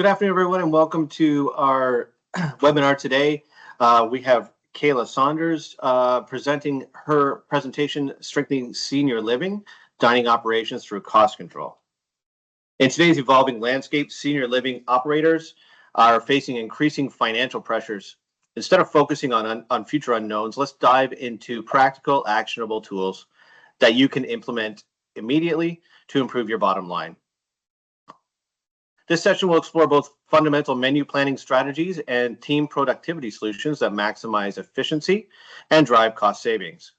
Good afternoon, everyone, and welcome to our webinar today. We have Kayla Saunders presenting her presentation, Strengthening Senior Living, Dining Operations Through Cost Control. In today's evolving landscape, senior living operators are facing increasing financial pressures. Instead of focusing on future unknowns, let's dive into practical, actionable tools that you can implement immediately to improve your bottom line. This session will explore both fundamental menu planning strategies and team productivity solutions that maximize efficiency and drive cost savings.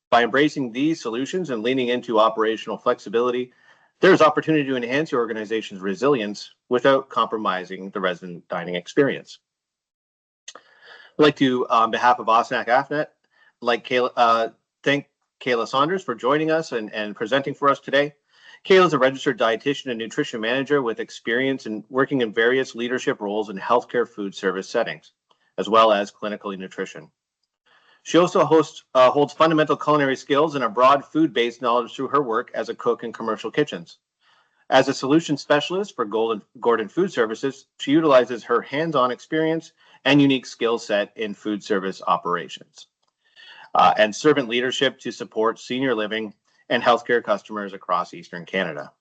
By embracing these solutions and leaning into operational flexibility, there is opportunity to enhance your organization's resilience without compromising the resident dining experience. I'd like to, on behalf of OSNAC FNAT, thank Kayla Saunders for joining us and presenting for us today. Kayla is a registered dietitian and nutrition manager with experience in working in various leadership roles in healthcare food service settings, as well as clinical nutrition. She also holds fundamental culinary skills and a broad food-based knowledge through her work as a cook in commercial kitchens. As a solution specialist for Gordon Food Services, she utilizes her hands-on experience and unique skill set in food service operations and servant leadership to support senior living and healthcare customers across Eastern Canada.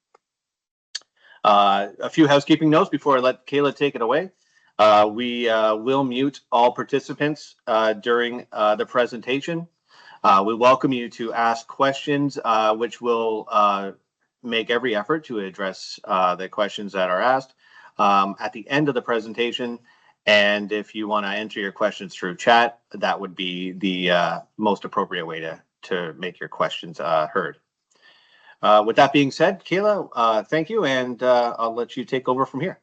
A few housekeeping notes before I let Kayla take it away. We will mute all participants during the presentation. We welcome you to ask questions, which will make every effort to address the questions that are asked at the end of the presentation. And if you want to enter your questions through chat, that would be the most appropriate way to make your questions heard. With that being said, Kayla, thank you, and I'll let you take over from here.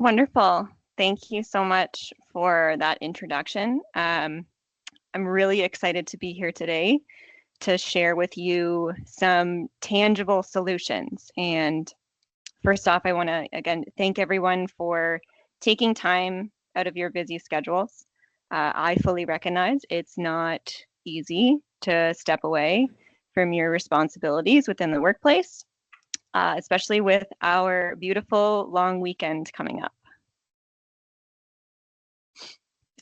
Wonderful. Thank you so much for that introduction. I'm really excited to be here today to share with you some tangible solutions. And first off, I want to, again, thank everyone for taking time out of your busy schedules. I fully recognize it's not easy to step away from your responsibilities within the workplace, especially with our beautiful long weekend coming up.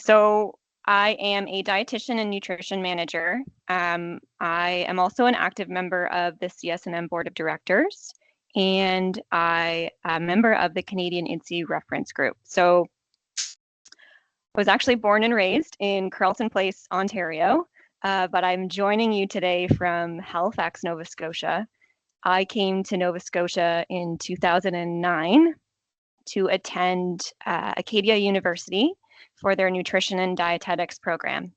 So I am a dietitian and nutrition manager. I am also an active member of the CSNM Board of Directors, and I am a member of the Canadian INSEE Reference Group. So I was actually born and raised in Carleton Place, Ontario, but I'm joining you today from Halifax, Nova Scotia. I came to Nova Scotia in 2009 to attend Acadia University for their nutrition and dietetics program,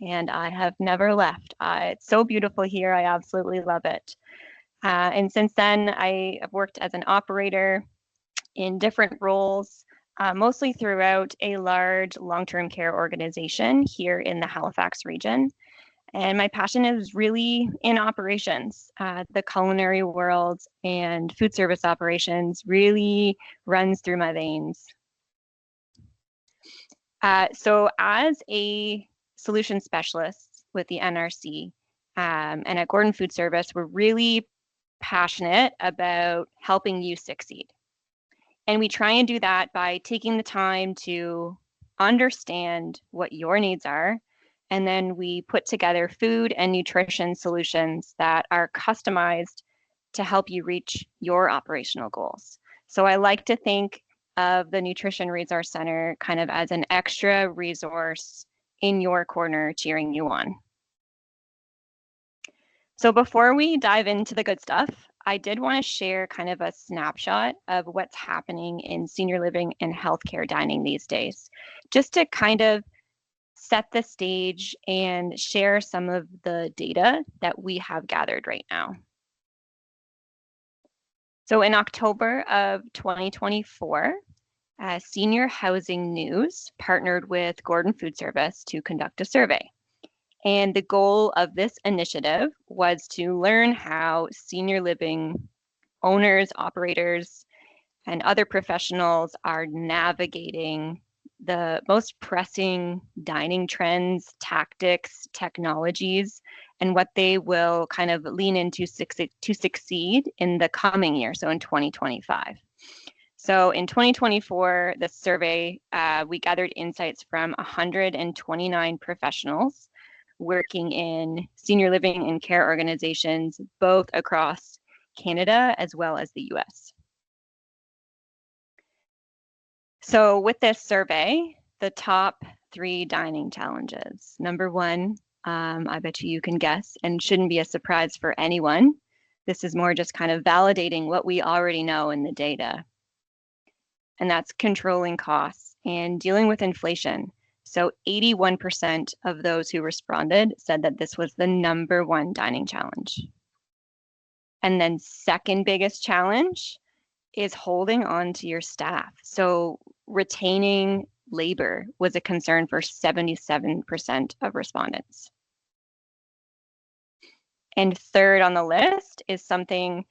and I have never left. It's so beautiful here. I absolutely love it. And since then, I have worked as an operator in different roles, mostly throughout a large long-term care organization here in the Halifax region. And my passion is really in operations. The culinary world and food service operations really runs through my veins. So as a solution specialist with the NRC and at Gordon Food Service, we're really passionate about helping you succeed. And we try and do that by taking the time to understand what your needs are, and then we put together food and nutrition solutions that are customized to help you reach your operational goals. So I like to think of the Nutrition Resource Center kind of as an extra resource in your corner cheering you on. So before we dive into the good stuff, I did want to share kind of a snapshot of what's happening in senior living and healthcare dining these days, just to kind of set the stage and share some of the data that we have gathered right now. So in October of 2024, Senior Housing News partnered with Gordon Food Service to conduct a survey. And the goal of this initiative was to learn how senior living owners, operators, and other professionals are navigating the most pressing dining trends, tactics, technologies, and what they will kind of lean into to succeed in the coming year, so in 2025. So in 2024, the survey, we gathered insights from 129 professionals working in senior living and care organizations, both across Canada as well as the US. So with this survey, the top 3 dining challenges. Number 1, I bet you can guess, and shouldn't be a surprise for anyone. This is more just kind of validating what we already know in the data. And that's controlling costs and dealing with inflation. So 81% of those who responded said that this was the number 1 dining challenge. And then second biggest challenge is holding on to your staff. So retaining labor was a concern for 77% of respondents. And third on the list is something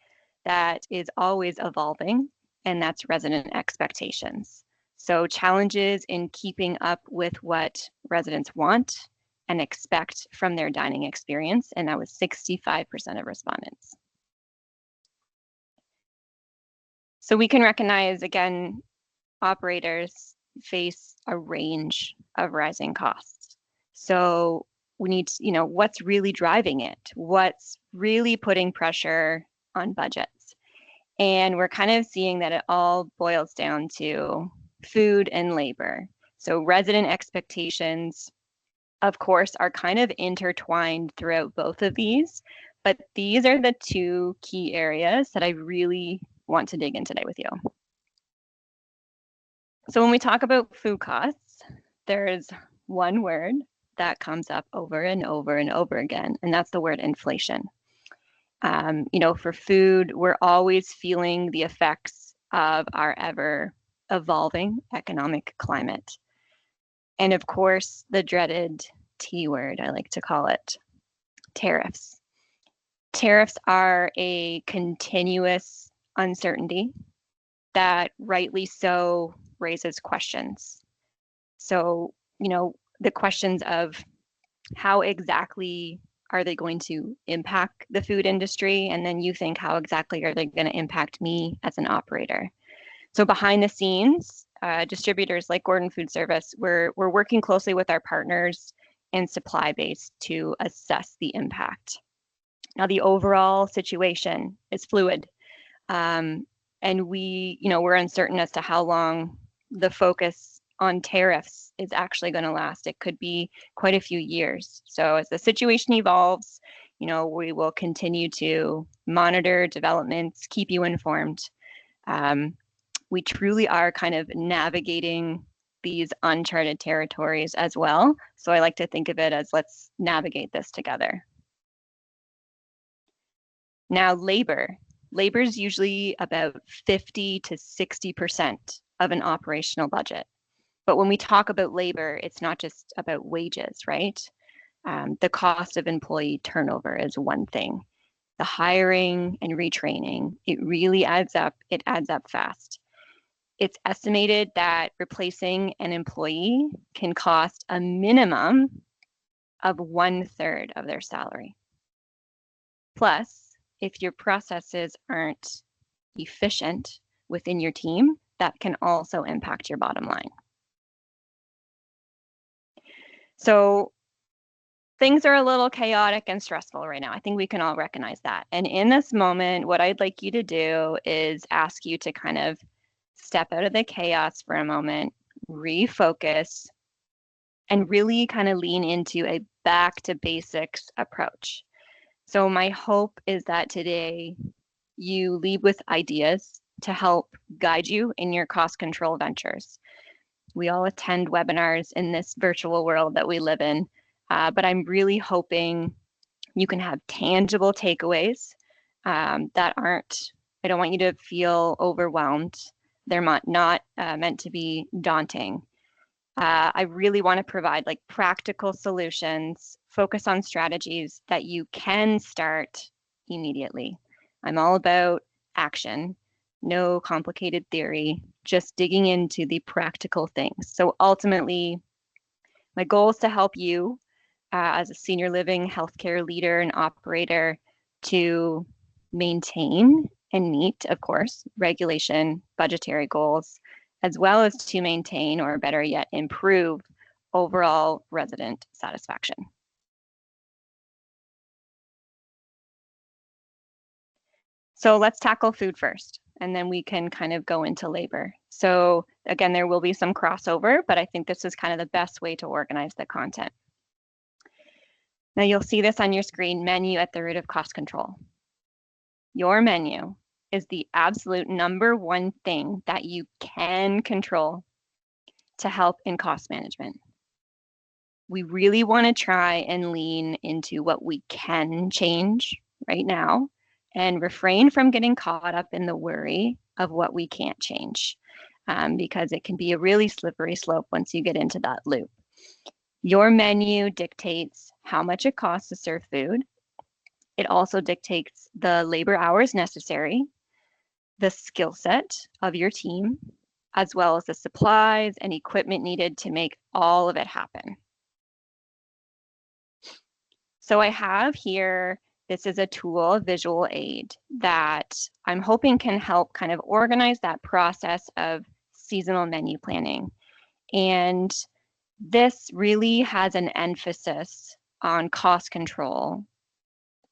that is always evolving, and that's resident expectations. So challenges in keeping up with what residents want and expect from their dining experience, and that was 65% of respondents. So we can recognize, again, operators face a range of rising costs. So we need to, what's really driving it? What's really putting pressure on budgets? And we're kind of seeing that it all boils down to food and labor. So resident expectations, of course, are kind of intertwined throughout both of these, but these are the 2 key areas that I really want to dig in today with you. So when we talk about food costs, there's one word that comes up over and over and over again, and that's the word inflation. For food, we're always feeling the effects of our ever evolving economic climate. And of course, the dreaded T word, I like to call it, tariffs. Tariffs are a continuous uncertainty that rightly so raises questions. So, the questions of how exactly are they going to impact the food industry? And then you think, how exactly are they going to impact me as an operator? So behind the scenes, distributors like Gordon Food Service, we're working closely with our partners and supply base to assess the impact. Now, the overall situation is fluid. And we're uncertain as to how long the focus on tariffs is actually going to last. It could be quite a few years. So as the situation evolves, we will continue to monitor developments, keep you informed. We truly are kind of navigating these uncharted territories as well. So I like to think of it as, let's navigate this together. Now, labor is usually about 50 to 60% of an operational budget. But when we talk about labor, it's not just about wages, right? The cost of employee turnover is one thing. The hiring and retraining, it really adds up. It adds up fast. It's estimated that replacing an employee can cost a minimum of 1/3 of their salary. Plus, if your processes aren't efficient within your team, that can also impact your bottom line. So things are a little chaotic and stressful right now. I think we can all recognize that. And in this moment, what I'd like you to do is ask you to kind of step out of the chaos for a moment, refocus, and really kind of lean into a back to basics approach. So my hope is that today you leave with ideas to help guide you in your cost control ventures. We all attend webinars in this virtual world that we live in, but I'm really hoping you can have tangible takeaways that aren't, I don't want you to feel overwhelmed. They're not meant to be daunting. I really want to provide like practical solutions, focus on strategies that you can start immediately. I'm all about action, no complicated theory, just digging into the practical things. So ultimately, my goal is to help you as a senior living healthcare leader and operator to maintain and meet, of course, regulation, budgetary goals, as well as to maintain, or better yet, improve overall resident satisfaction. So let's tackle food first, and then we can kind of go into labor. So again, there will be some crossover, but I think this is kind of the best way to organize the content. Now you'll see this on your screen, menu at the root of cost control. Your menu is the absolute #1 thing that you can control to help in cost management. We really want to try and lean into what we can change right now and refrain from getting caught up in the worry of what we can't change, because it can be a really slippery slope once you get into that loop. Your menu dictates how much it costs to serve food. It also dictates the labor hours necessary, the skill set of your team, as well as the supplies and equipment needed to make all of it happen. So I have here, this is a tool, a visual aid, that I'm hoping can help kind of organize that process of seasonal menu planning. And this really has an emphasis on cost control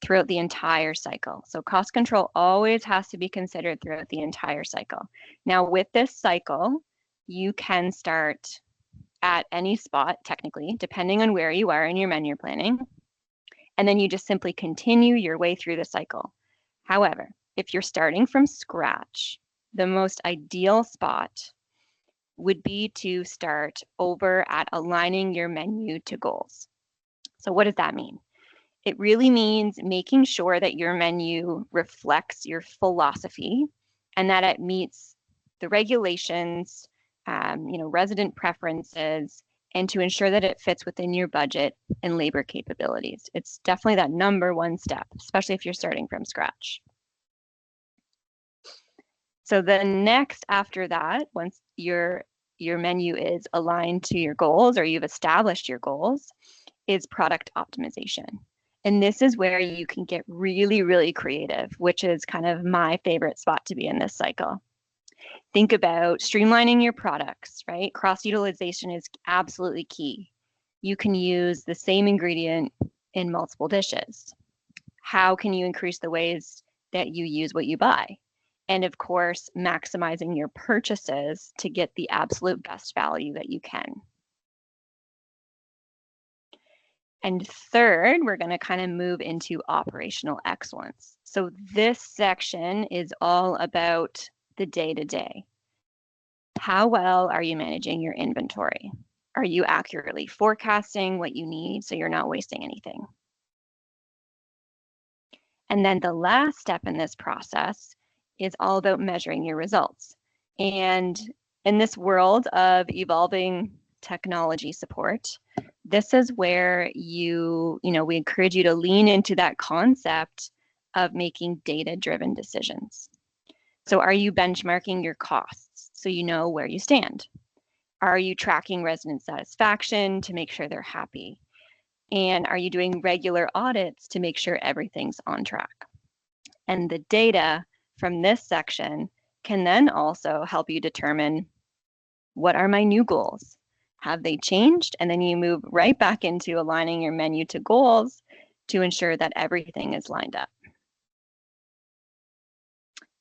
throughout the entire cycle. So cost control always has to be considered throughout the entire cycle. Now with this cycle, you can start at any spot, technically, depending on where you are in your menu planning, and then you just simply continue your way through the cycle. However, if you're starting from scratch, the most ideal spot would be to start over at aligning your menu to goals. So what does that mean? It really means making sure that your menu reflects your philosophy and that it meets the regulations, resident preferences, and to ensure that it fits within your budget and labor capabilities. It's definitely that #1 step, especially if you're starting from scratch. So the next after that, once your menu is aligned to your goals or you've established your goals, is product optimization. And this is where you can get really, really creative, which is kind of my favorite spot to be in this cycle. Think about streamlining your products, right? Cross-utilization is absolutely key. You can use the same ingredient in multiple dishes. How can you increase the ways that you use what you buy? And of course, maximizing your purchases to get the absolute best value that you can. And third, we're going to kind of move into operational excellence. So this section is all about the day-to-day. How well are you managing your inventory? Are you accurately forecasting what you need so you're not wasting anything? And then the last step in this process is all about measuring your results. And in this world of evolving technology support, this is where we encourage you to lean into that concept of making data-driven decisions. So are you benchmarking your costs so you know where you stand? Are you tracking resident satisfaction to make sure they're happy? And are you doing regular audits to make sure everything's on track? And the data from this section can then also help you determine, what are my new goals? Have they changed? And then you move right back into aligning your menu to goals to ensure that everything is lined up.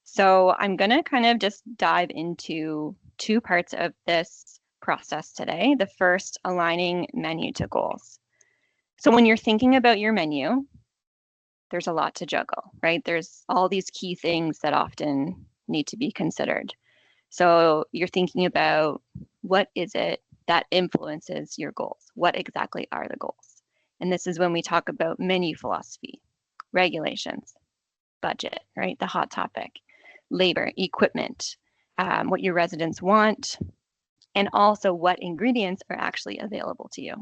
So I'm going to kind of just dive into 2 parts of this process today. The first, aligning menu to goals. So when you're thinking about your menu, there's a lot to juggle, right? There's all these key things that often need to be considered. So you're thinking about, what is it that influences your goals? What exactly are the goals? And this is when we talk about menu philosophy, regulations, budget, right? The hot topic, labor, equipment, what your residents want, and also what ingredients are actually available to you.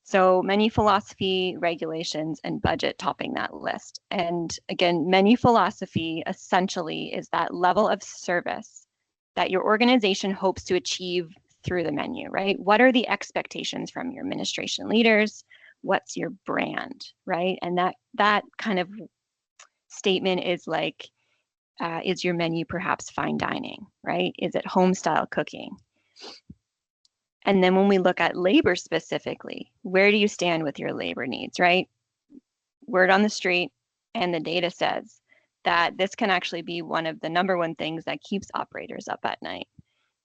So menu philosophy, regulations, and budget topping that list. And again, menu philosophy essentially is that level of service that your organization hopes to achieve through the menu, right? What are the expectations from your administration leaders? What's your brand, right? And that kind of statement is like, Is your menu perhaps fine dining, right? Is it home style cooking? And then when we look at labor specifically, where do you stand with your labor needs, right? Word on the street and the data says that this can actually be one of the number one things that keeps operators up at night.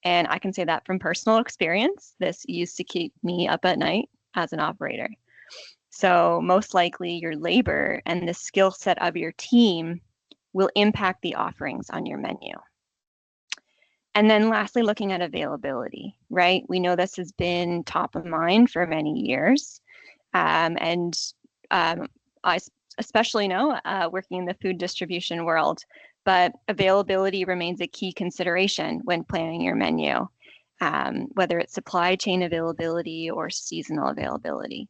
And I can say that from personal experience. This used to keep me up at night as an operator. So most likely your labor and the skill set of your team will impact the offerings on your menu. And then lastly, looking at availability, right? We know this has been top of mind for many years. And I especially know working in the food distribution world, but availability remains a key consideration when planning your menu, whether it's supply chain availability or seasonal availability.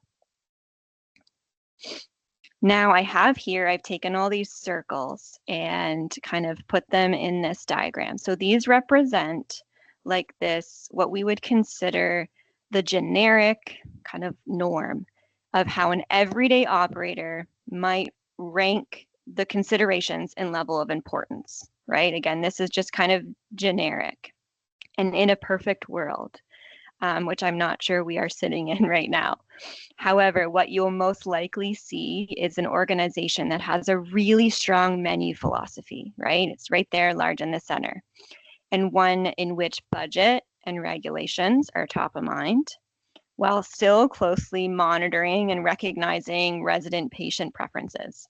Now I've taken all these circles and kind of put them in this diagram. So these represent like this, what we would consider the generic kind of norm of how an everyday operator might rank the considerations in level of importance, right? Again, this is just kind of generic. And in a perfect world, which I'm not sure we are sitting in right now. However, what you'll most likely see is an organization that has a really strong menu philosophy, right? It's right there, large in the center, and one in which budget and regulations are top of mind, while still closely monitoring and recognizing resident patient preferences.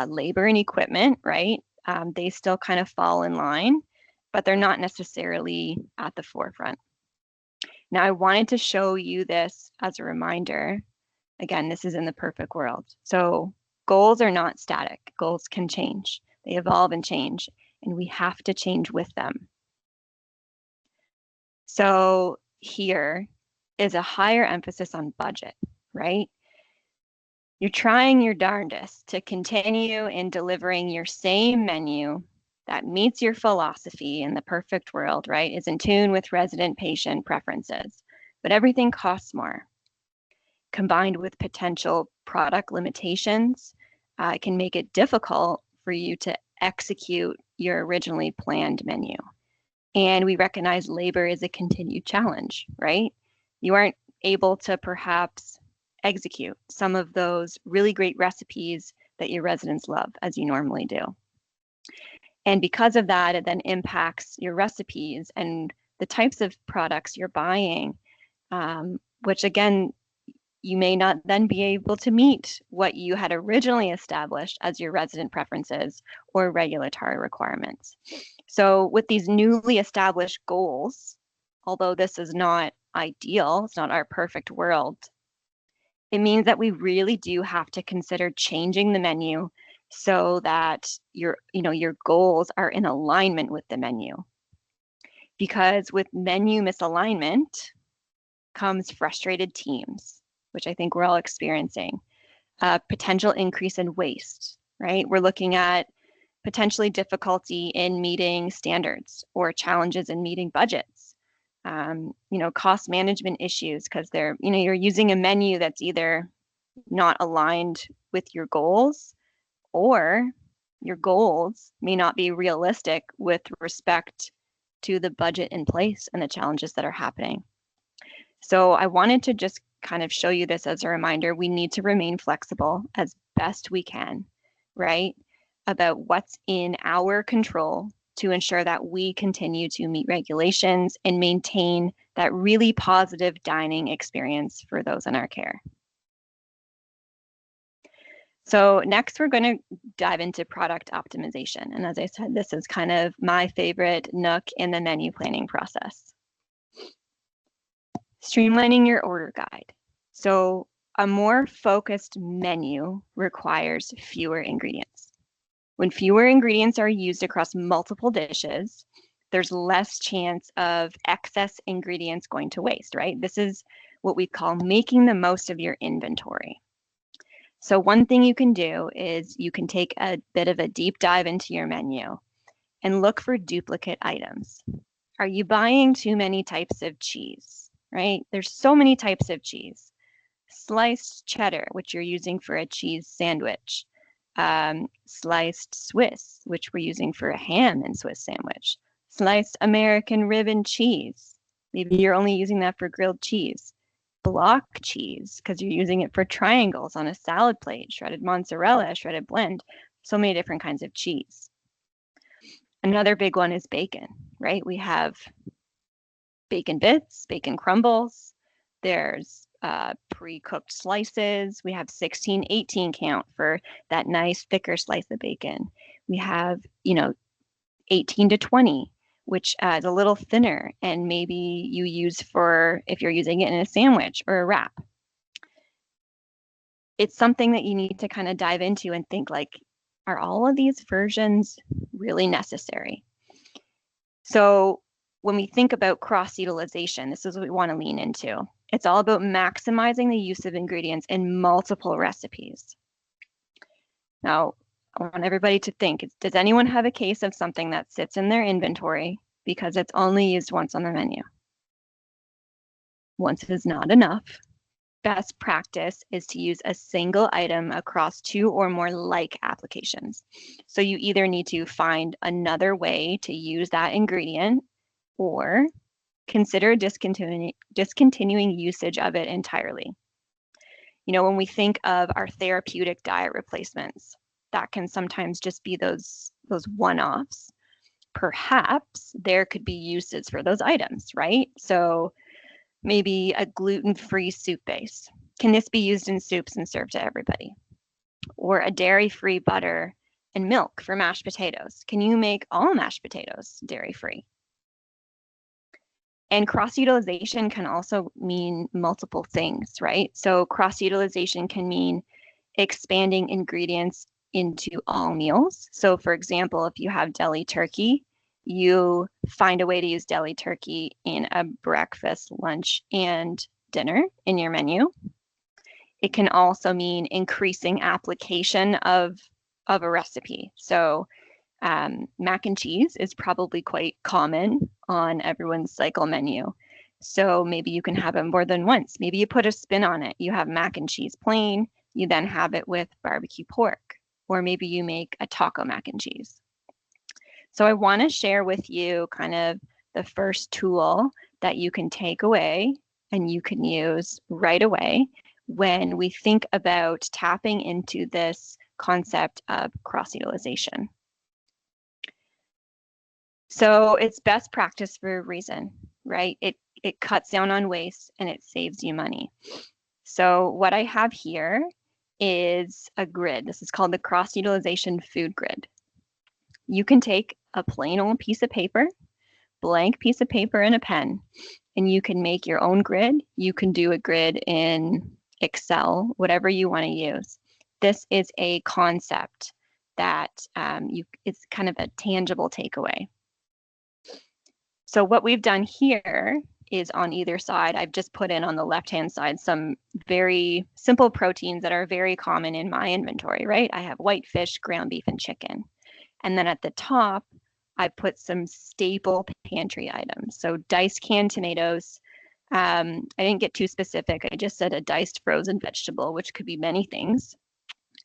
Labor and equipment, right? They still kind of fall in line, but they're not necessarily at the forefront. Now, I wanted to show you this as a reminder. Again, this is in the perfect world. So goals are not static. Goals can change. They evolve and change, and we have to change with them. So here is a higher emphasis on budget, right? You're trying your darndest to continue in delivering your same menu that meets your philosophy in the perfect world, right, is in tune with resident patient preferences, but everything costs more. Combined with potential product limitations, can make it difficult for you to execute your originally planned menu. And we recognize labor is a continued challenge, right? You aren't able to perhaps execute some of those really great recipes that your residents love as you normally do. And because of that, it then impacts your recipes and the types of products you're buying, which again, you may not then be able to meet what you had originally established as your resident preferences or regulatory requirements. So with these newly established goals, although this is not ideal, it's not our perfect world, it means that we really do have to consider changing the menu so that your goals are in alignment with the menu. Because with menu misalignment comes frustrated teams, which I think we're all experiencing, potential increase in waste, right? We're looking at potentially difficulty in meeting standards or challenges in meeting budgets, cost management issues because you're using a menu that's either not aligned with your goals or your goals may not be realistic with respect to the budget in place and the challenges that are happening. So I wanted to just kind of show you this as a reminder. We need to remain flexible as best we can, right? About what's in our control to ensure that we continue to meet regulations and maintain that really positive dining experience for those in our care. So next, we're going to dive into product optimization. And as I said, this is kind of my favorite nook in the menu planning process. Streamlining your order guide. So a more focused menu requires fewer ingredients. When fewer ingredients are used across multiple dishes, there's less chance of excess ingredients going to waste, right? This is what we call making the most of your inventory. So one thing you can do is you can take a bit of a deep dive into your menu and look for duplicate items. Are you buying too many types of cheese, right? There's so many types of cheese. Sliced cheddar, which you're using for a cheese sandwich. sliced Swiss, which we're using for a ham and Swiss sandwich, sliced American ribbon cheese. Maybe you're only using that for grilled cheese. Block cheese, because you're using it for triangles on a salad plate, shredded mozzarella, shredded blend, so many different kinds of cheese. Another big one is bacon, right? We have bacon bits, bacon crumbles. There's pre-cooked slices. We have 16, 18 count for that nice thicker slice of bacon. We have, 18 to 20, which is a little thinner and maybe you use for if you're using it in a sandwich or a wrap. It's something that you need to kind of dive into and think like, are all of these versions really necessary? So when we think about cross-utilization, this is what we want to lean into. It's all about maximizing the use of ingredients in multiple recipes. Now, I want everybody to think, does anyone have a case of something that sits in their inventory because it's only used once on the menu? Once is not enough. Best practice is to use a single item across 2 or more like applications. So you either need to find another way to use that ingredient or consider discontinuing usage of it entirely. When we think of our therapeutic diet replacements, that can sometimes just be those one-offs. Perhaps there could be uses for those items, right? So maybe a gluten-free soup base. Can this be used in soups and served to everybody? Or a dairy-free butter and milk for mashed potatoes. Can you make all mashed potatoes dairy-free? And cross-utilization can also mean multiple things, right? So cross-utilization can mean expanding ingredients into all meals. So for example, if you have deli turkey, you find a way to use deli turkey in a breakfast, lunch, and dinner in your menu. It can also mean increasing application of a recipe. So mac and cheese is probably quite common on everyone's cycle menu. So maybe you can have it more than once. Maybe you put a spin on it. You have mac and cheese plain, you then have it with barbecue pork, or maybe you make a taco mac and cheese. So I want to share with you kind of the first tool that you can take away and you can use right away when we think about tapping into this concept of cross-utilization. So it's best practice for a reason, right? It cuts down on waste and it saves you money. So what I have here is a grid. This is called the cross-utilization food grid. You can take a plain old piece of paper, blank piece of paper and a pen, and you can make your own grid. You can do a grid in Excel, whatever you want to use. This is a concept that it's kind of a tangible takeaway. So what we've done here is on either side, I've just put in on the left-hand side some very simple proteins that are very common in my inventory, right? I have white fish, ground beef, and chicken. And then at the top, I put some staple pantry items. So diced canned tomatoes. I didn't get too specific. I just said a diced frozen vegetable, which could be many things,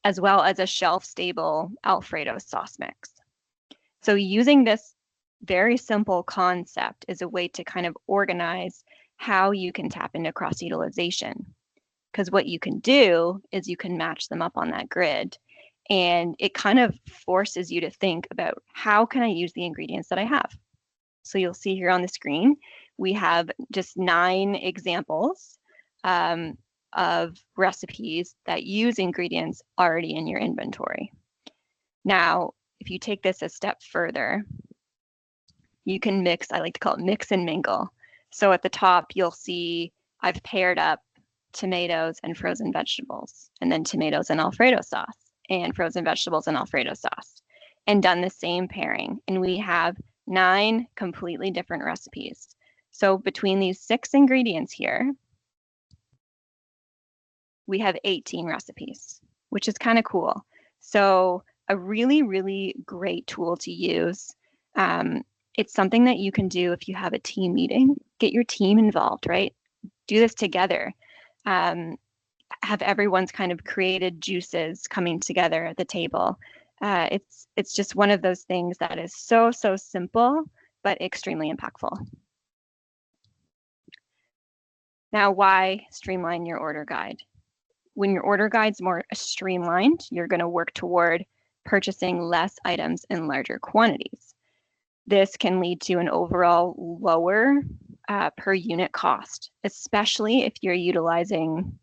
as well as a shelf-stable Alfredo sauce mix. So using this very simple concept is a way to kind of organize how you can tap into cross-utilization. Because what you can do is you can match them up on that grid. And it kind of forces you to think about how can I use the ingredients that I have? So you'll see here on the screen, we have just 9 examples of recipes that use ingredients already in your inventory. Now, if you take this a step further, you can mix, I like to call it mix and mingle. So at the top, you'll see I've paired up tomatoes and frozen vegetables, and then tomatoes and Alfredo sauce, and frozen vegetables and Alfredo sauce, and done the same pairing. And we have 9 completely different recipes. So between these 6 ingredients here, we have 18 recipes, which is kind of cool. So a really, really great tool to use. It's something that you can do if you have a team meeting. Get your team involved, right? Do this together. have everyone's kind of created juices coming together at the table. It's just one of those things that is so simple, but extremely impactful. Now, why streamline your order guide? When your order guide's more streamlined, you're going to work toward purchasing less items in larger quantities. This can lead to an overall lower per unit cost, especially if you're utilizing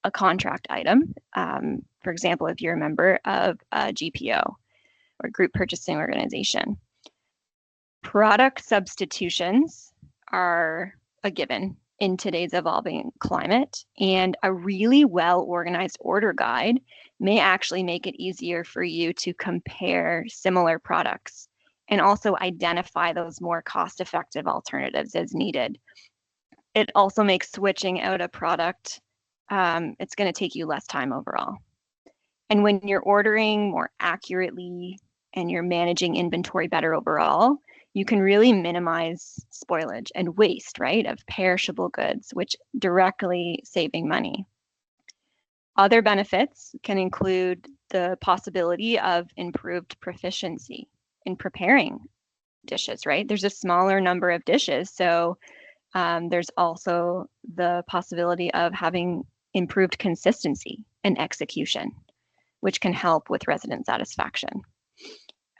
a contract item. For example, if you're a member of a GPO or group purchasing organization. Product substitutions are a given in today's evolving climate, and a really well-organized order guide may actually make it easier for you to compare similar products and also identify those more cost-effective alternatives as needed. It also makes switching out a product, it's going to take you less time overall. And when you're ordering more accurately and you're managing inventory better overall, you can really minimize spoilage and waste, right, of perishable goods, which directly saving money. Other benefits can include the possibility of improved proficiency in preparing dishes, right? There's a smaller number of dishes, so there's also the possibility of having improved consistency and execution, which can help with resident satisfaction.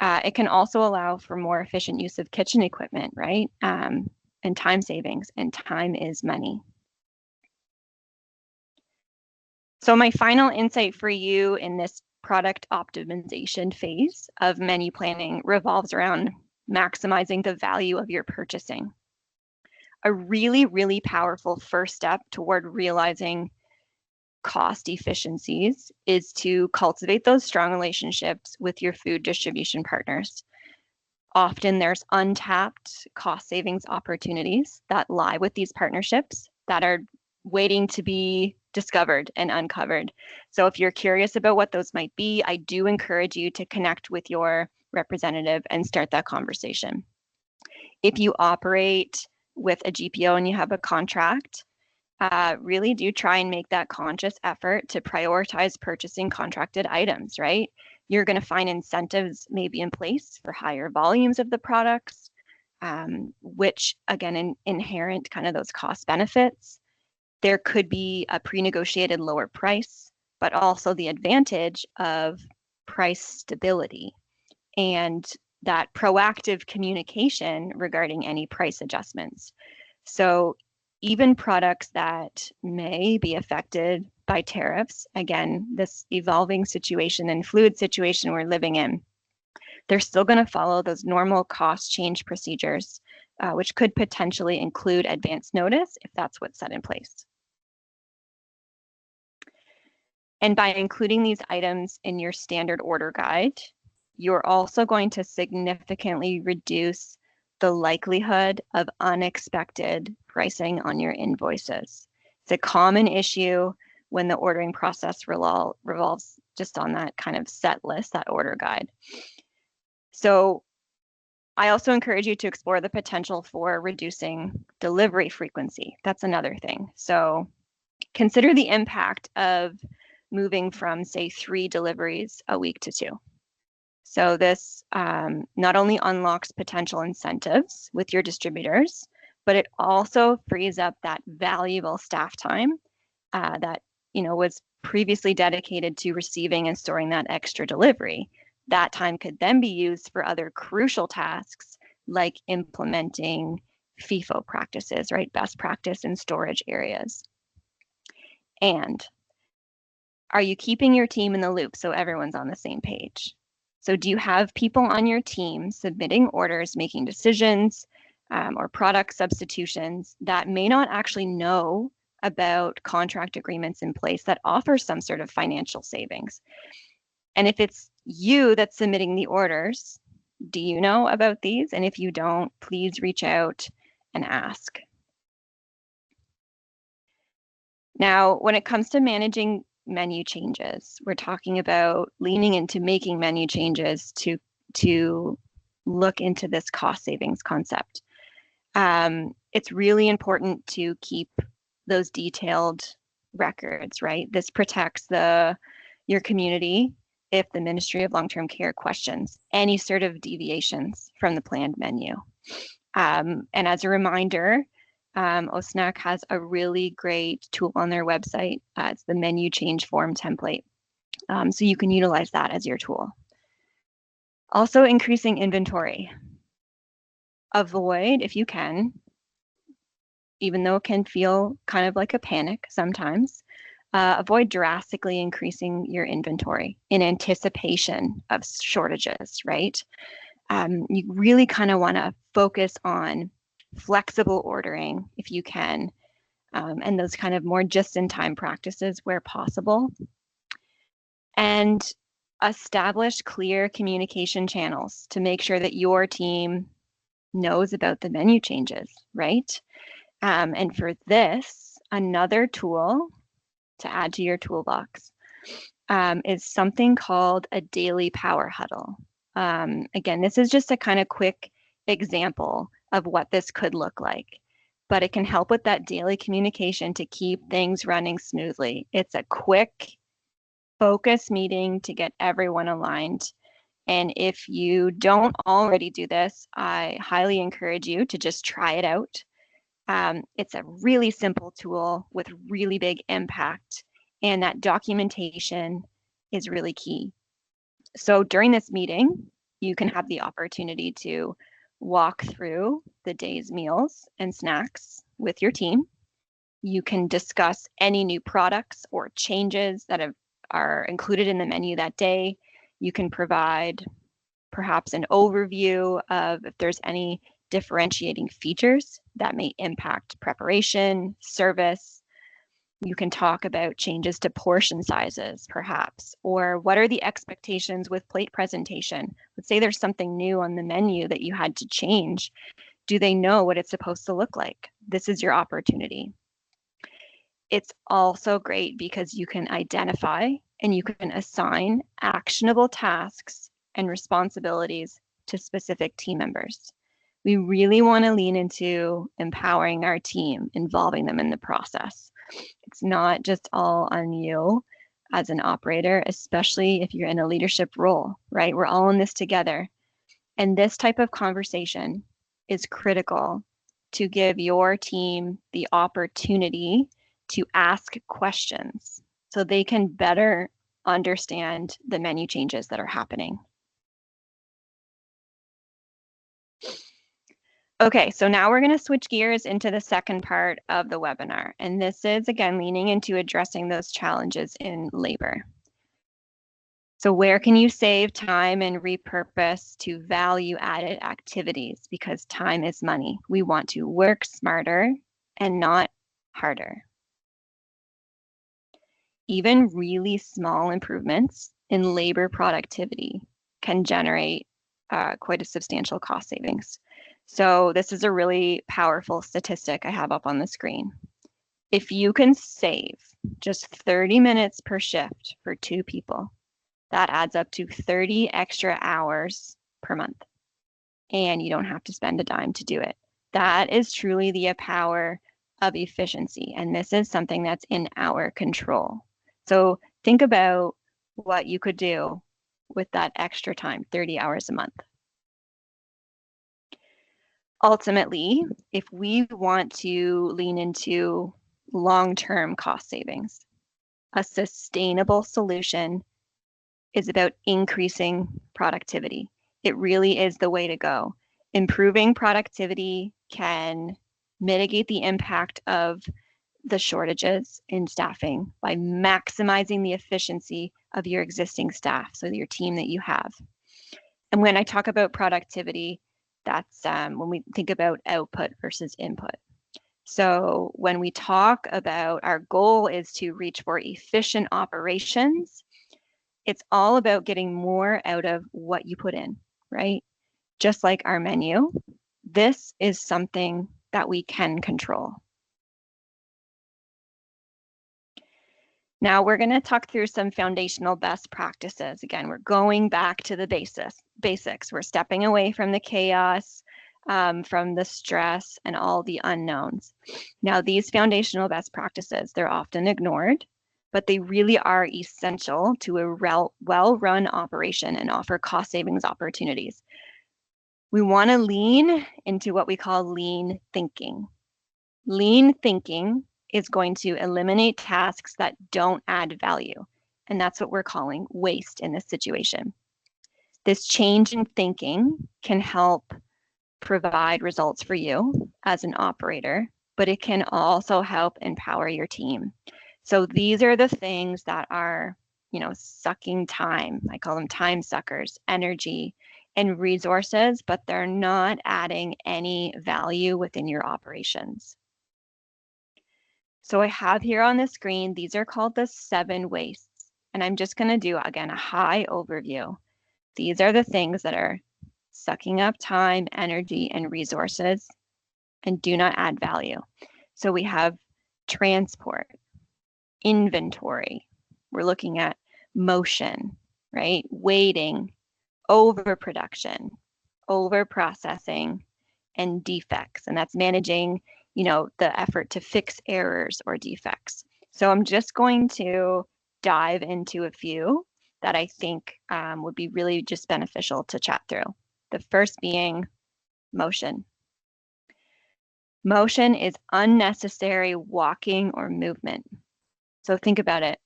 It can also allow for more efficient use of kitchen equipment, right? And time savings, and time is money. So my final insight for you in this product optimization phase of menu planning revolves around maximizing the value of your purchasing. A really powerful first step toward realizing cost efficiencies is to cultivate those strong relationships with your food distribution partners. Often there's untapped cost savings opportunities that lie with these partnerships that are waiting to be discovered and uncovered. So if you're curious about what those might be, I do encourage you to connect with your representative and start that conversation. If you operate with a GPO and you have a contract, really do try and make that conscious effort to prioritize purchasing contracted items, right? You're going to find incentives maybe in place for higher volumes of the products, which again, inherent kind of those cost benefits. There could be a pre-negotiated lower price, but also the advantage of price stability and that proactive communication regarding any price adjustments. So even products that may be affected by tariffs, again, this evolving situation and fluid situation we're living in, they're still going to follow those normal cost change procedures, which could potentially include advance notice if that's what's set in place. And by including these items in your standard order guide, you're also going to significantly reduce the likelihood of unexpected pricing on your invoices. It's a common issue when the ordering process revolves just on that kind of set list, that order guide. So I also encourage you to explore the potential for reducing delivery frequency. That's another thing. So consider the impact of moving from, say, 3 deliveries a week to 2. So this not only unlocks potential incentives with your distributors, but it also frees up that valuable staff time that was previously dedicated to receiving and storing that extra delivery. That time could then be used for other crucial tasks like implementing FIFO practices, right? Best practice in storage areas. And are you keeping your team in the loop so everyone's on the same page? So do you have people on your team submitting orders, making decisions, or product substitutions that may not actually know about contract agreements in place that offer some sort of financial savings? And if it's you that's submitting the orders, do you know about these? And if you don't, please reach out and ask. Now, when it comes to managing menu changes, we're talking about leaning into making menu changes to look into this cost savings concept. It's really important to keep those detailed records, right? This protects your community if the Ministry of Long-Term Care questions any sort of deviations from the planned menu. And as a reminder, OSNAC has a really great tool on their website. It's the menu change form template. So you can utilize that as your tool. Also, increasing inventory. Avoid, if you can, even though it can feel kind of like a panic sometimes, avoid drastically increasing your inventory in anticipation of shortages, right? You really kind of want to focus on flexible ordering if you can, and those kind of more just-in-time practices where possible. And establish clear communication channels to make sure that your team knows about the menu changes, right? And for this, another tool to add to your toolbox is something called a daily power huddle. Again, this is just a kind of quick example of what this could look like, but it can help with that daily communication to keep things running smoothly. It's a quick focus meeting to get everyone aligned. And if you don't already do this, I highly encourage you to just try it out. It's a really simple tool with really big impact, and that documentation is really key. So during this meeting, you can have the opportunity to walk through the day's meals and snacks with your team. You can discuss any new products or changes that are included in the menu that day. You can provide perhaps an overview of if there's any differentiating features that may impact preparation, service. You can talk about changes to portion sizes, perhaps, or what are the expectations with plate presentation? Let's say there's something new on the menu that you had to change. Do they know what it's supposed to look like? This is your opportunity. It's also great because you can identify and you can assign actionable tasks and responsibilities to specific team members. We really want to lean into empowering our team, involving them in the process. It's not just all on you as an operator, especially if you're in a leadership role, right? We're all in this together. And this type of conversation is critical to give your team the opportunity to ask questions so they can better understand the menu changes that are happening. Okay, so now we're going to switch gears into the second part of the webinar, and this is, again, leaning into addressing those challenges in labor. So where can you save time and repurpose to value-added activities? Because time is money. We want to work smarter and not harder. Even really small improvements in labor productivity can generate quite a substantial cost savings. So this is a really powerful statistic I have up on the screen. If you can save just 30 minutes per shift for 2 people, that adds up to 30 extra hours per month. And you don't have to spend a dime to do it. That is truly the power of efficiency. And this is something that's in our control. So think about what you could do with that extra time, 30 hours a month. Ultimately, if we want to lean into long-term cost savings, a sustainable solution is about increasing productivity. It really is the way to go. Improving productivity can mitigate the impact of the shortages in staffing by maximizing the efficiency of your existing staff, so your team that you have. And when I talk about productivity, that's when we think about output versus input. So when we talk about our goal is to reach for efficient operations, it's all about getting more out of what you put in, right? Just like our menu, this is something that we can control. Now we're going to talk through some foundational best practices. Again, we're going back to the basics. We're stepping away from the chaos. from the stress and all the unknowns. Now, these foundational best practices, they're often ignored, but they really are essential to a well-run operation and offer cost savings opportunities. We want to lean into what we call lean thinking. Lean thinking is going to eliminate tasks that don't add value, and that's what we're calling waste in this situation. This change in thinking can help provide results for you as an operator, but it can also help empower your team. So these are the things that are, sucking time. I call them time suckers, energy and resources, but they're not adding any value within your operations. So I have here on the screen, these are called the 7 wastes. And I'm just going to do, again, a high overview. These are the things that are sucking up time, energy, and resources and do not add value. So we have transport, inventory. We're looking at motion, right? Waiting, overproduction, overprocessing, and defects. And that's managing, the effort to fix errors or defects. So I'm just going to dive into a few that I think would be really just beneficial to chat through. The first being motion. Motion is unnecessary walking or movement. So think about it.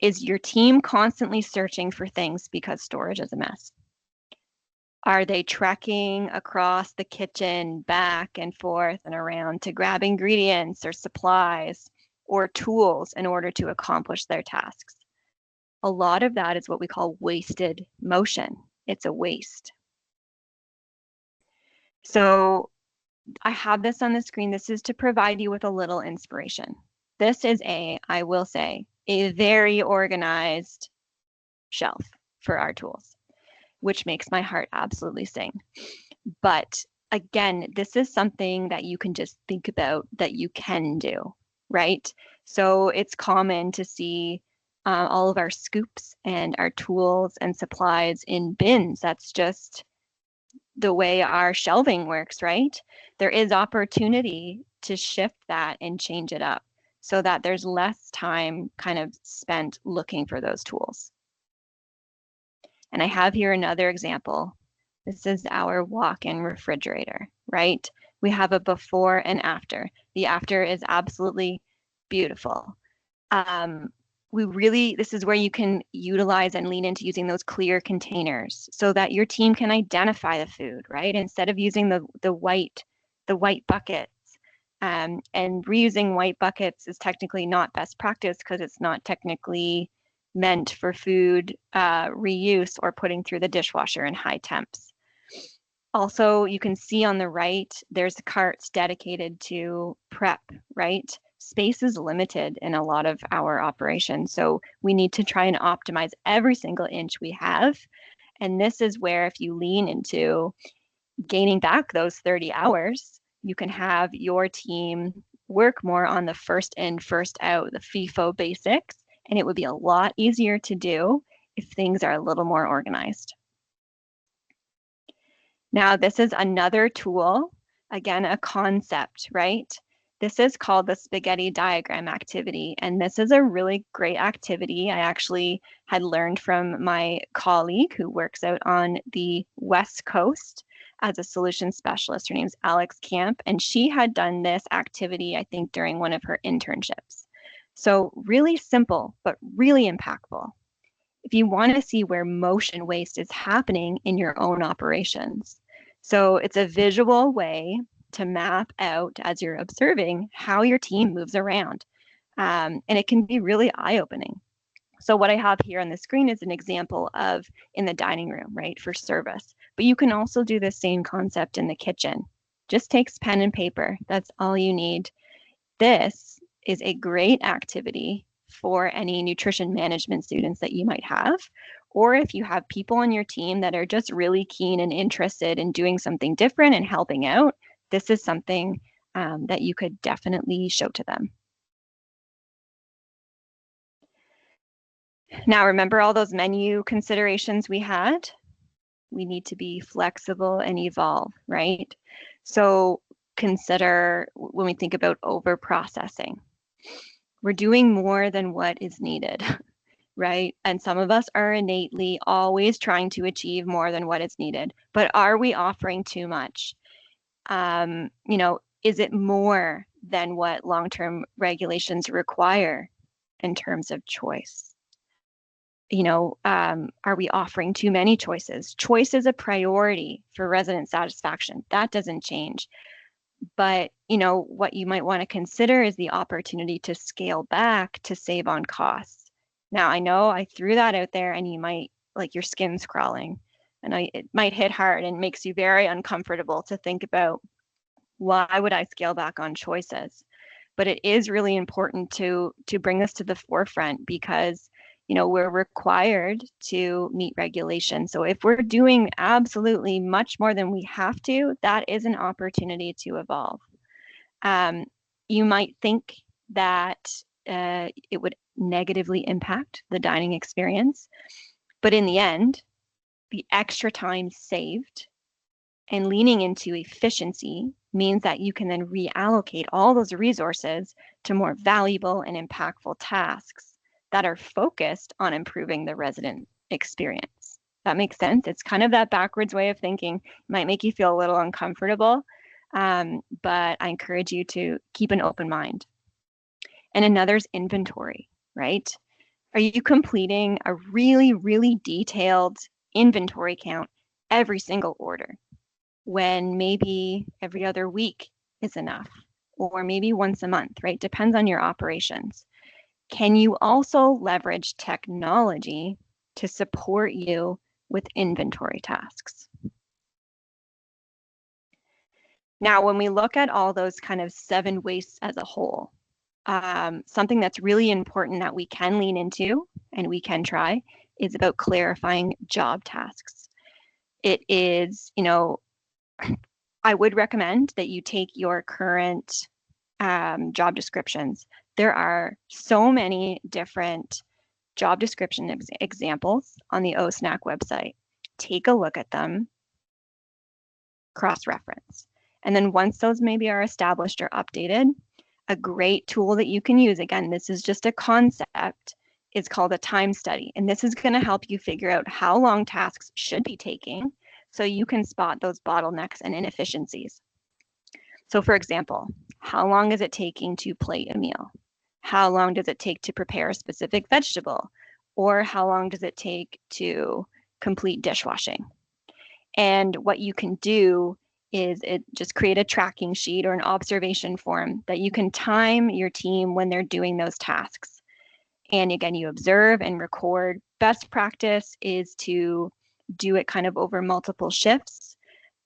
Is your team constantly searching for things because storage is a mess? Are they trekking across the kitchen back and forth and around to grab ingredients or supplies or tools in order to accomplish their tasks? A lot of that is what we call wasted motion. It's a waste. So I have this on the screen. This is to provide you with a little inspiration. This is I will say, a very organized shelf for our tools, which makes my heart absolutely sing. But again, this is something that you can just think about that you can do, right? So it's common to see all of our scoops and our tools and supplies in bins. That's just the way our shelving works, right? There is opportunity to shift that and change it up so that there's less time kind of spent looking for those tools. And I have here another example. This is our walk-in refrigerator, right? We have a before and after. The after is absolutely beautiful. This is where you can utilize and lean into using those clear containers so that your team can identify the food, right? Instead of using the white buckets. And reusing white buckets is technically not best practice because it's not technically meant for food reuse or putting through the dishwasher in high temps. Also, you can see on the right, there's carts dedicated to prep, right? Space is limited in a lot of our operations, so we need to try and optimize every single inch we have. And this is where if you lean into gaining back those 30 hours, you can have your team work more on the first in, first out, the FIFO basics, and it would be a lot easier to do if things are a little more organized. Now, this is another tool, again, a concept, right? This is called the spaghetti diagram activity, and this is a really great activity. I actually had learned from my colleague who works out on the West Coast as a solution specialist. Her name's Alex Camp, and she had done this activity, I think, during one of her internships. So really simple, but really impactful. If you want to see where motion waste is happening in your own operations. So it's a visual way to map out as you're observing how your team moves around. And it can be really eye-opening. So what I have here on the screen is an example of in the dining room, right, for service. But you can also do the same concept in the kitchen. Just takes pen and paper. That's all you need. This is a great activity for any nutrition management students that you might have, or if you have people on your team that are just really keen and interested in doing something different and helping out, this is something that you could definitely show to them. Now, remember all those menu considerations we had? We need to be flexible and evolve, right? So consider when we think about over processing, we're doing more than what is needed, right? And some of us are innately always trying to achieve more than what is needed, but are we offering too much? Is it more than what long-term regulations require in terms of choice? Are we offering too many choices? Choice is a priority for resident satisfaction. That doesn't change. But, what you might want to consider is the opportunity to scale back to save on costs. Now, I know I threw that out there and you might, like, your skin's crawling. And it might hit hard and makes you very uncomfortable to think about, why would I scale back on choices? But it is really important to bring this to the forefront because we're required to meet regulation. So if we're doing absolutely much more than we have to, that is an opportunity to evolve. You might think that it would negatively impact the dining experience, but in the end, the extra time saved and leaning into efficiency means that you can then reallocate all those resources to more valuable and impactful tasks that are focused on improving the resident experience. That makes sense. It's kind of that backwards way of thinking. It might make you feel a little uncomfortable, but I encourage you to keep an open mind. And another's inventory, right? Are you completing a really, really detailed inventory count every single order, when maybe every other week is enough, or maybe once a month, right? Depends on your operations. Can you also leverage technology to support you with inventory tasks? Now, when we look at all those kind of 7 wastes as a whole, something that's really important that we can lean into and we can try is about clarifying job tasks. It is, I would recommend that you take your current job descriptions. There are so many different job description examples on the OSNAC website. Take a look at them, cross-reference. And then once those maybe are established or updated, a great tool that you can use, again, this is just a concept, is called a time study. And this is going to help you figure out how long tasks should be taking so you can spot those bottlenecks and inefficiencies. So for example, how long is it taking to plate a meal? How long does it take to prepare a specific vegetable? Or how long does it take to complete dishwashing? And what you can do is just create a tracking sheet or an observation form that you can time your team when they're doing those tasks. And again, you observe and record. Best practice is to do it kind of over multiple shifts,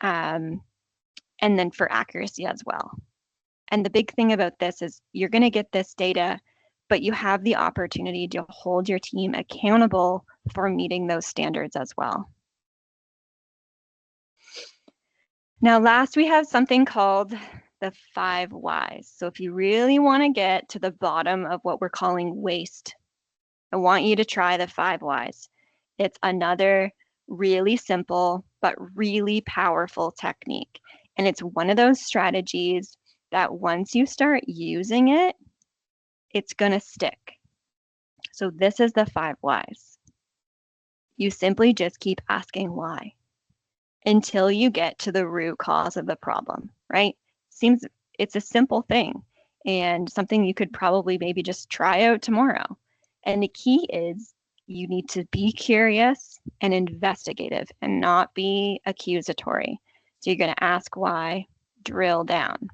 and then for accuracy as well. And the big thing about this is you're going to get this data, but you have the opportunity to hold your team accountable for meeting those standards as well. Now, last, we have something called the 5 whys. So if you really want to get to the bottom of what we're calling waste, I want you to try the 5 whys. It's another really simple but really powerful technique. And it's one of those strategies that once you start using it, it's going to stick. So this is the 5 whys. You simply just keep asking why until you get to the root cause of the problem, right? Seems it's a simple thing and something you could probably maybe just try out tomorrow. And the key is you need to be curious and investigative and not be accusatory. So you're going to ask why, drill down.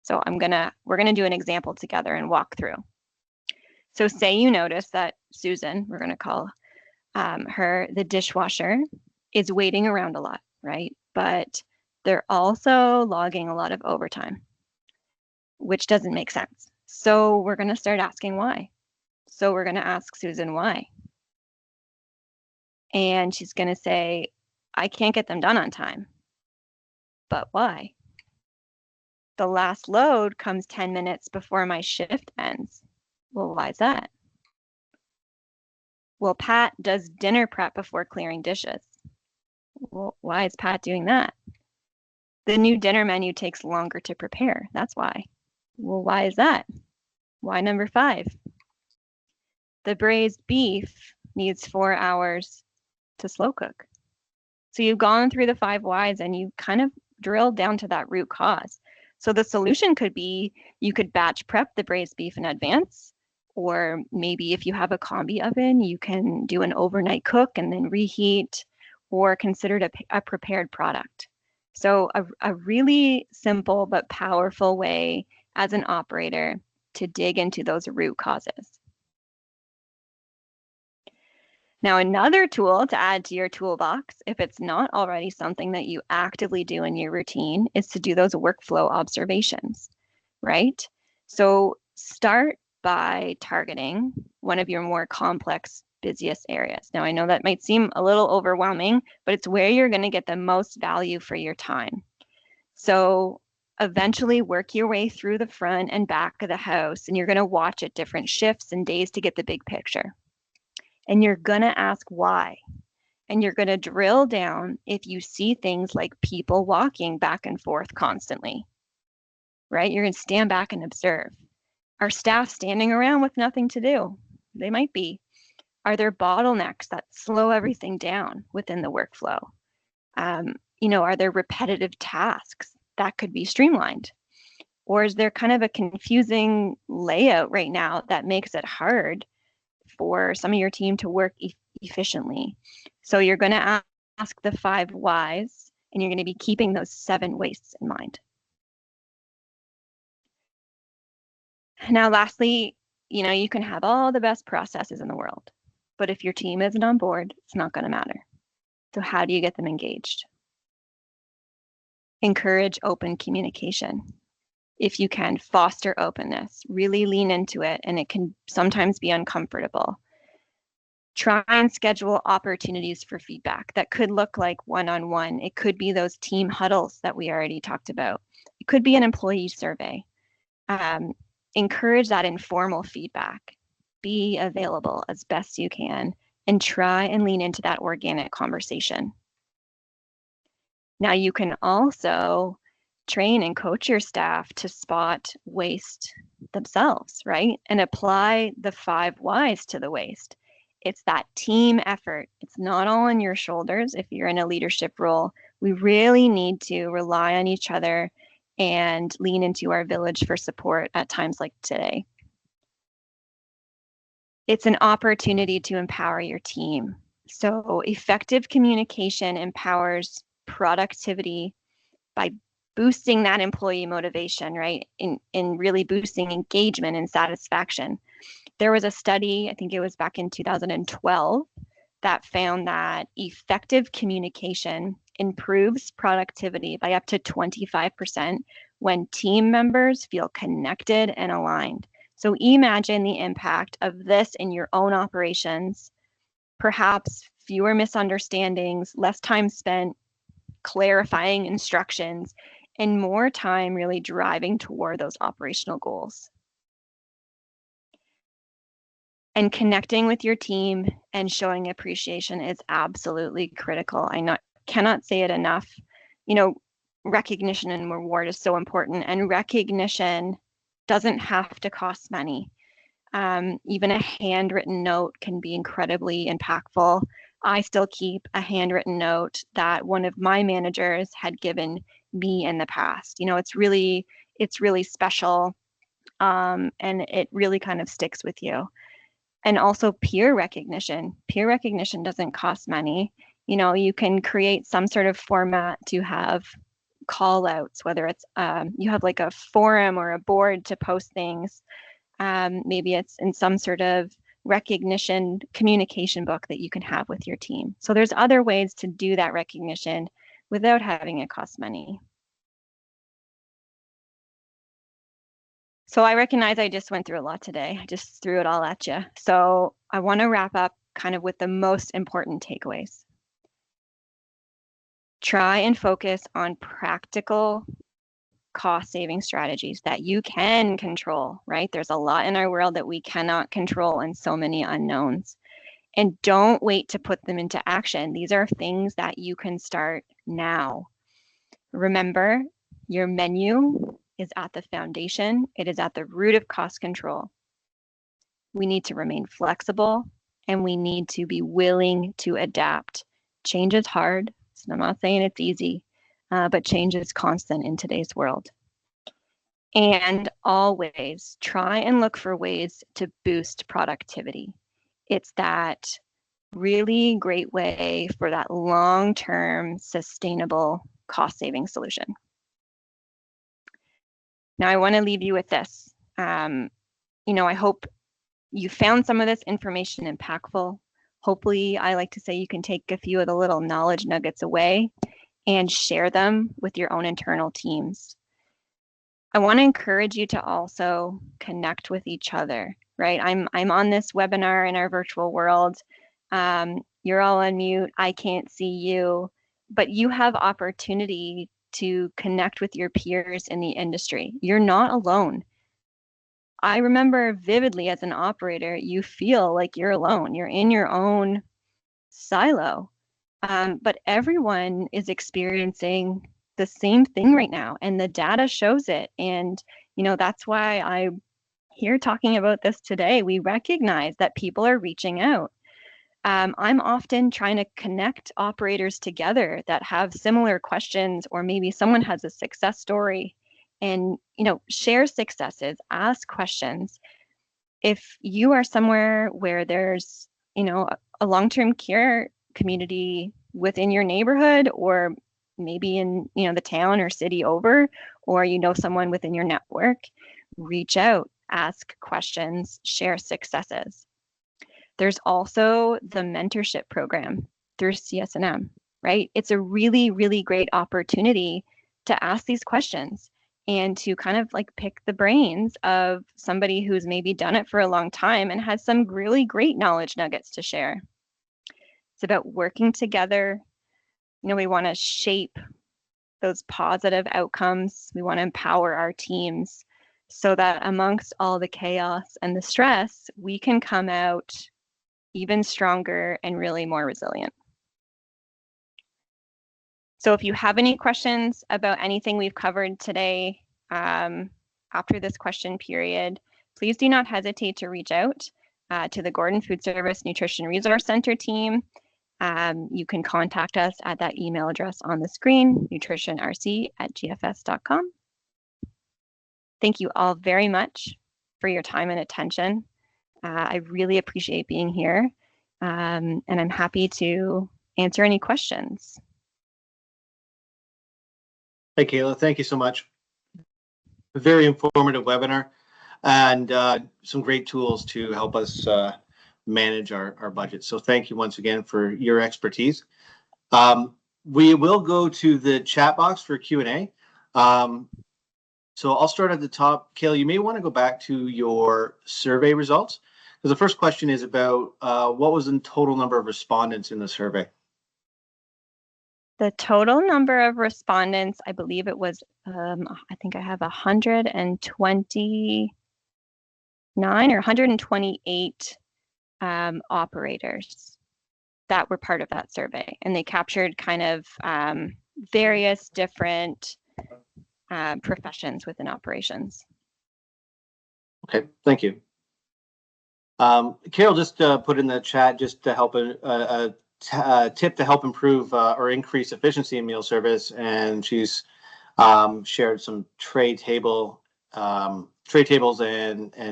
So we're going to do an example together and walk through. So say you notice that Susan, we're going to call her the dishwasher, is waiting around a lot, right? But they're also logging a lot of overtime, which doesn't make sense. So we're going to start asking why. So we're going to ask Susan why. And she's going to say, I can't get them done on time. But why? The last load comes 10 minutes before my shift ends. Well, why is that? Well, Pat does dinner prep before clearing dishes. Well, why is Pat doing that? The new dinner menu takes longer to prepare. That's why. Well, why is that? Why number 5? The braised beef needs 4 hours to slow cook. So you've gone through the 5 whys and you kind of drilled down to that root cause. So the solution could be you could batch prep the braised beef in advance, or maybe if you have a combi oven, you can do an overnight cook and then reheat, or consider it a prepared product. So a really simple but powerful way as an operator to dig into those root causes. Now, another tool to add to your toolbox, if it's not already something that you actively do in your routine, is to do those workflow observations, right? So start by targeting one of your more complex, busiest areas. Now, I know that might seem a little overwhelming, but it's where you're going to get the most value for your time. So eventually work your way through the front and back of the house, and you're going to watch at different shifts and days to get the big picture. And you're going to ask why. And you're going to drill down if you see things like people walking back and forth constantly, right? You're going to stand back and observe. Are staff standing around with nothing to do? They might be. Are there bottlenecks that slow everything down within the workflow? Are there repetitive tasks that could be streamlined? Or is there kind of a confusing layout right now that makes it hard for some of your team to work efficiently? So you're going to ask the 5 whys, and you're going to be keeping those 7 wastes in mind. Now, lastly, you can have all the best processes in the world, but if your team isn't on board, it's not going to matter. So how do you get them engaged? Encourage open communication. If you can, foster openness, really lean into it, and it can sometimes be uncomfortable. Try and schedule opportunities for feedback that could look like one-on-one. It could be those team huddles that we already talked about. It could be an employee survey. Encourage that informal feedback. Be available as best you can, and try and lean into that organic conversation. Now, you can also train and coach your staff to spot waste themselves, right? And apply the 5 whys to the waste. It's that team effort. It's not all on your shoulders. If you're in a leadership role, we really need to rely on each other and lean into our village for support at times like today. It's an opportunity to empower your team. So effective communication empowers productivity by boosting that employee motivation, right? In really boosting engagement and satisfaction. There was a study, I think it was back in 2012, that found that effective communication improves productivity by up to 25% when team members feel connected and aligned. So imagine the impact of this in your own operations, perhaps fewer misunderstandings, less time spent clarifying instructions, and more time really driving toward those operational goals. And connecting with your team and showing appreciation is absolutely critical. I cannot say it enough. Recognition and reward is so important, and recognition doesn't have to cost money. Even a handwritten note can be incredibly impactful. I still keep a handwritten note that one of my managers had given me in the past. It's really special, and it really kind of sticks with you. And also peer recognition. Peer recognition doesn't cost money. You can create some sort of format to have call outs, whether it's you have like a forum or a board to post things. Maybe it's in some sort of recognition communication book that you can have with your team. So there's other ways to do that recognition without having it cost money. So I recognize I just went through a lot today. I just threw it all at you. So I want to wrap up kind of with the most important takeaways. Try and focus on practical cost-saving strategies that you can control, right? There's a lot in our world that we cannot control and so many unknowns. And don't wait to put them into action. These are things that you can start now. Remember, your menu is at the foundation. It is at the root of cost control. We need to remain flexible and we need to be willing to adapt. Change is hard. So I'm not saying it's easy, but change is constant in today's world. And always try and look for ways to boost productivity. It's that really great way for that long-term sustainable cost-saving solution. Now, I want to leave you with this. I hope you found some of this information impactful. Hopefully, I like to say you can take a few of the little knowledge nuggets away and share them with your own internal teams. I want to encourage you to also connect with each other, right? I'm on this webinar in our virtual world. You're all on mute. I can't see you, but you have opportunity to connect with your peers in the industry. You're not alone. I remember vividly as an operator, you feel like you're alone. You're in your own silo, but everyone is experiencing the same thing right now, and the data shows it. And that's why I'm here talking about this today. We recognize that people are reaching out. I'm often trying to connect operators together that have similar questions, or maybe someone has a success story, and share successes, ask questions. If you are somewhere where there's a long-term care community within your neighborhood, or maybe in the town or city over, or someone within your network, reach out, ask questions, share successes. There's also the mentorship program through CSNM, right? It's a really, really great opportunity to ask these questions and to kind of like pick the brains of somebody who's maybe done it for a long time and has some really great knowledge nuggets to share. It's about working together. We want to shape those positive outcomes. We want to empower our teams so that amongst all the chaos and the stress, we can come out even stronger and really more resilient. So if you have any questions about anything we've covered today, after this question period, please do not hesitate to reach out to the Gordon Food Service Nutrition Resource Center team. You can contact us at that email address on the screen, nutritionrc@gfs.com. Thank you all very much for your time and attention. I really appreciate being here, and I'm happy to answer any questions. Hey, Kayla, thank you so much. A very informative webinar and some great tools to help us manage our budget. So thank you once again for your expertise. We will go to the chat box for Q&A. So I'll start at the top. Kayla, you may want to go back to your survey results, because the first question is about what was the total number of respondents in the survey? The total number of respondents, I believe it was, I think I have 129 or 128 operators that were part of that survey. And they captured kind of various different professions within operations. Okay, thank you. Carol just put in the chat just to help tip to help improve or increase efficiency in meal service, and she's shared some tray tables and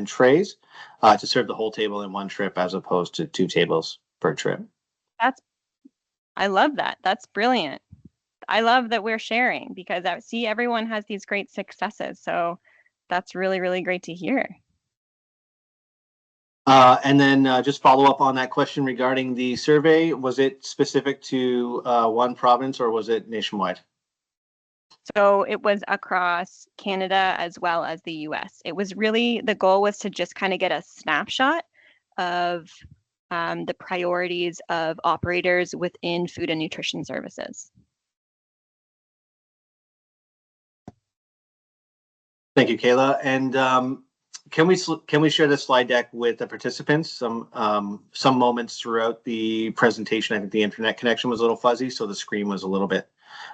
trays to serve the whole table in one trip as opposed to 2 tables per trip. I love that. That's brilliant. I love that we're sharing, because I see everyone has these great successes. So that's really, really great to hear. And then just follow up on that question regarding the survey. Was it specific to one province, or was it nationwide? So it was across Canada as well as the US. It was really, the goal was to just kind of get a snapshot of the priorities of operators within food and nutrition services. Thank you, Kayla. And can we share the slide deck with the participants? Some moments throughout the presentation, I think the internet connection was a little fuzzy, so the screen was a little bit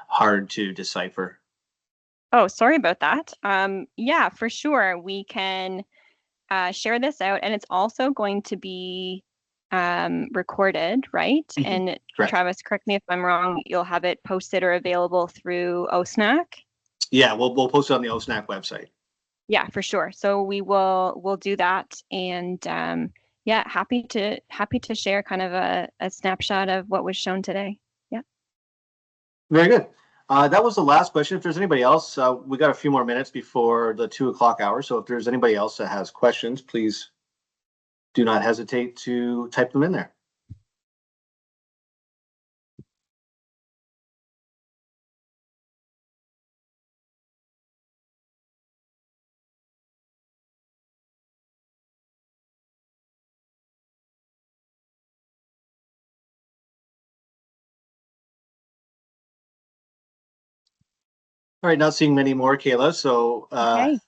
hard to decipher. Oh, sorry about that. Yeah, for sure. We can share this out, and it's also going to be recorded, right? And Correct. Travis, correct me if I'm wrong, you'll have it posted or available through OSNAC? Yeah, we'll post it on the OSNAC website. Yeah, for sure. So we'll do that, and yeah, happy to share kind of a snapshot of what was shown today. Yeah. Very good. That was the last question. If there's anybody else, we got a few more minutes before the 2 o'clock hour. So if there's anybody else that has questions, please do not hesitate to type them in there. All right, not seeing many more, Kayla. So Okay.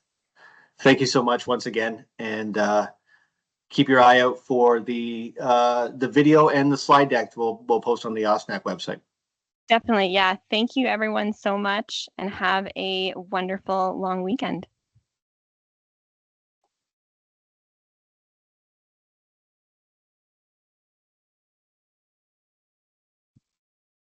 thank you so much once again, and keep your eye out for the video and the slide deck we'll post on the OSNAC website. Definitely. Yeah. Thank you everyone so much, and have a wonderful long weekend.